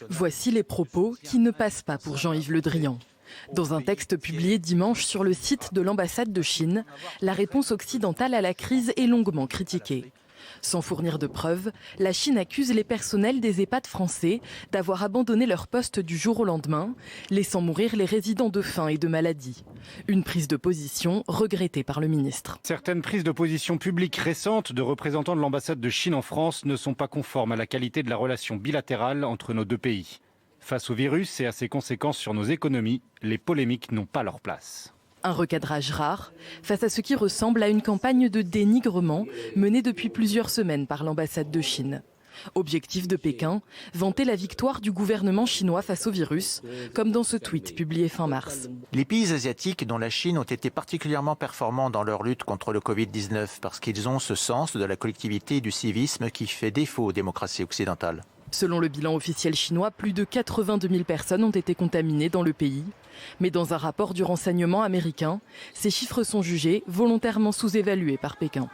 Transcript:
Voici les propos qui ne passent pas pour Jean-Yves Le Drian. Dans un texte publié dimanche sur le site de l'ambassade de Chine, la réponse occidentale à la crise est longuement critiquée. Sans fournir de preuves, la Chine accuse les personnels des EHPAD français d'avoir abandonné leur poste du jour au lendemain, laissant mourir les résidents de faim et de maladie. Une prise de position regrettée par le ministre. Certaines prises de position publiques récentes de représentants de l'ambassade de Chine en France ne sont pas conformes à la qualité de la relation bilatérale entre nos deux pays. Face au virus et à ses conséquences sur nos économies, les polémiques n'ont pas leur place. Un recadrage rare face à ce qui ressemble à une campagne de dénigrement menée depuis plusieurs semaines par l'ambassade de Chine. Objectif de Pékin, vanter la victoire du gouvernement chinois face au virus, comme dans ce tweet publié fin mars. Les pays asiatiques, dont la Chine, ont été particulièrement performants dans leur lutte contre le Covid-19 parce qu'ils ont ce sens de la collectivité et du civisme qui fait défaut aux démocraties occidentales. Selon le bilan officiel chinois, plus de 82 000 personnes ont été contaminées dans le pays. Mais dans un rapport du renseignement américain, ces chiffres sont jugés volontairement sous-évalués par Pékin.